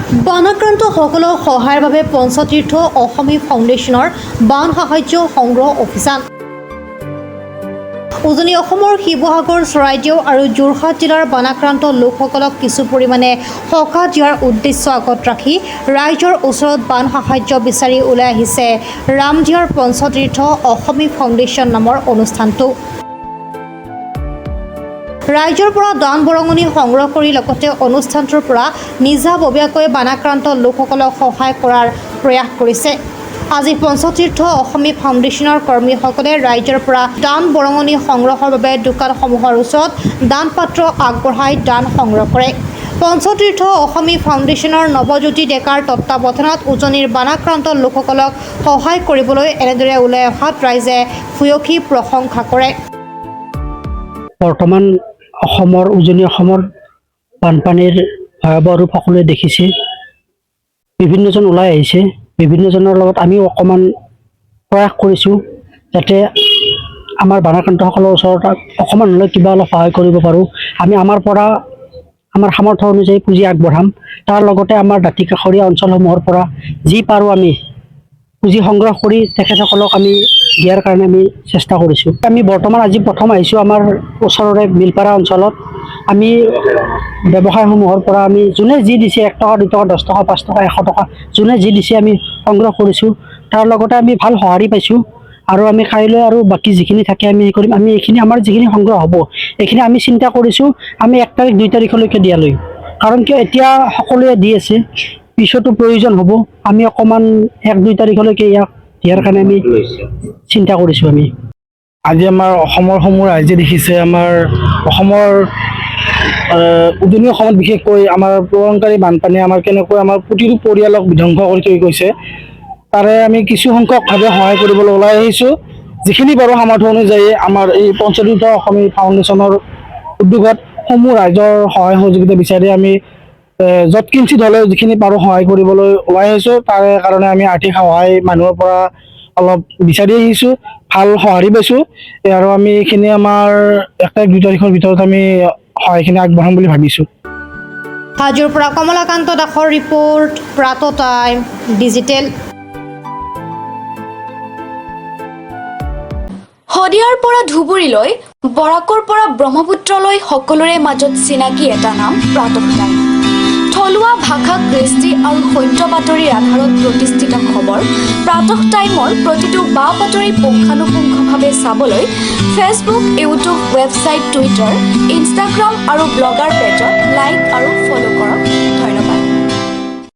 বানাক্ৰান্তসকলক সহায়ৰ বাবে পঞ্চতীৰ্থ অসমী ফাউণ্ডেশ্যনৰ বান সাহায্য সংগ্ৰহ অভিযান। উজনি অসমৰ শিৱসাগৰ, চৰাইদেউ আৰু যোৰহাট জিলাৰ বানাক্ৰান্ত লোকসকলক কিছু পৰিমাণে সকাহ দিয়াৰ উদ্দেশ্য আগত ৰাখি ৰাইজৰ ওচৰত বান সাহায্য বিচাৰি ওলাই আহিছে ৰামদিয়াৰ পঞ্চতীৰ্থ অসমী ফাউণ্ডেশ্যন নামৰ অনুষ্ঠানটো। ৰাইজৰ পৰা দান বৰঙণি সংগ্ৰহ কৰি লগতে অনুষ্ঠানটোৰ পৰা নিজাববীয়াকৈ বানাক্ৰান্ত লোকসকলক সহায় কৰাৰ প্ৰয়াস কৰিছে। আজি পঞ্চতীৰ্থ অসমী ফাউণ্ডেশ্যনৰ কৰ্মীসকলে ৰাইজৰ পৰা দান বৰঙণি সংগ্ৰহৰ বাবে দোকানসমূহৰ ওচৰত দান পাত্ৰ আগবঢ়াই দান সংগ্ৰহ কৰে। পঞ্চতীৰ্থ অসমী ফাউণ্ডেশ্যনৰ নৱজ্যোতি ডেকাৰ তত্বাৱধানত উজনিৰ বানাক্ৰান্ত লোকসকলক সহায় কৰিবলৈ এনেদৰে ওলাই অহাত ৰাইজে ভূয়সী প্ৰশংসা কৰে। বৰ্তমান উজনি অসমৰ বানপানীৰ ভয়াৱহ ৰূপ সকলোৱে দেখিছে। বিভিন্নজন ওলাই আহিছে। বিভিন্নজনৰ লগত আমিও অকণমান প্ৰয়াস কৰিছোঁ যাতে আমাৰ বানাক্ৰান্তসকলৰ ওচৰত অকণমান হ'লেও কিবা অলপ সহায় কৰিব পাৰোঁ। আমি আমাৰ পৰা আমাৰ সামৰ্থ্য অনুযায়ী পুঁজি আগবঢ়াম। তাৰ লগতে আমাৰ দাঁতি কাষৰীয়া অঞ্চলসমূহৰ পৰা যি পাৰোঁ আমি পুঁজি সংগ্ৰহ কৰি তেখেতসকলক আমি দিয়াৰ কাৰণে আমি চেষ্টা কৰিছোঁ। আমি বৰ্তমান আজি প্ৰথম আহিছোঁ আমাৰ ওচৰৰে মিলপাৰা অঞ্চলত। আমি ব্যৱসায়সমূহৰ পৰা আমি যোনে যি দিছে 1 টকা 2 টকা 10 টকা 5 টকা 100 টকা যোনে যি দিছে আমি সংগ্ৰহ কৰিছোঁ। তাৰ লগতে আমি ভাল সঁহাৰি পাইছোঁ আৰু আমি কাইলৈ আৰু বাকী যিখিনি থাকে আমি হেৰি কৰিম। আমি এইখিনি আমাৰ যিখিনি সংগ্ৰহ হ'ব এইখিনি আমি চিন্তা কৰিছোঁ আমি 1 তাৰিখ 2 তাৰিখলৈকে দিয়ালৈ। কাৰণ কিয় এতিয়া সকলোৱে দি আছে, পিছতো প্ৰয়োজন হ'ব। আমি অকণমান 1-2 তাৰিখলৈকে ইয়াক দিয়াৰ কাৰণে আমি চিন্তা কৰিছোঁ। আমি আজি আমাৰ অসমৰ সমূহ ৰাইজে দেখিছে আমাৰ অসমৰ উজনি অসমত বিশেষকৈ আমাৰ প্ৰলয়ংকাৰী বানপানীয়ে আমাৰ কেনেকৈ আমাৰ প্ৰতিটো পৰিয়ালক বিধ্বংস কৰি থৈ গৈছে। তাৰে আমি কিছু সংখ্যকভাৱে সহায় কৰিবলৈ ওলাই আহিছোঁ। যিখিনি পাৰোঁ সামৰ্থ্য অনুযায়ী আমাৰ এই পঞ্চতীৰ্থ অসমী ফাউণ্ডেশ্যনৰ উদ্যোগত সমূহ ৰাইজৰ সহায় সহযোগিতা বিচাৰি আমি য'ত কিঞ্চিত হ'লেও যিখিনি পাৰোঁ সহায় কৰিবলৈ ওলাই আহিছোঁ। তাৰে কাৰণে আমি আৰ্থিক সহায় মানুহৰ পৰা অলপ বিচাৰি আহিছোঁ। ভাল সঁহাৰি পাইছোঁ আৰু আমি এইখিনি আমাৰ 1 তাৰিখ 2 তাৰিখৰ ভিতৰত আমি সহায়খিনি আগবঢ়াম বুলি ভাবিছোঁ। হাজোৰ পৰা কমলাকান্ত দাসৰ ৰিপৰ্ট, প্ৰাত টাইম ডিজিটেল। শদিয়াৰ পৰা ধুবুৰীলৈ, বৰাকৰ পৰা ব্ৰহ্মপুত্ৰলৈ সকলোৰে মাজত চিনাকি এটা নাম প্ৰাত টাইম। থলুৱা ভাষা, কৃষ্টি আৰু সত্য বাতৰিৰ আধাৰত প্ৰতিষ্ঠিত খবৰ প্ৰাত টাইমৰ প্ৰতিটো বা বাতৰি পুংখানুপুংখভাৱে চাবলৈ Facebook, YouTube, website, Twitter, Instagram আৰু ব্লগাৰ পেজত লাইক আৰু ফ'ল' কৰক।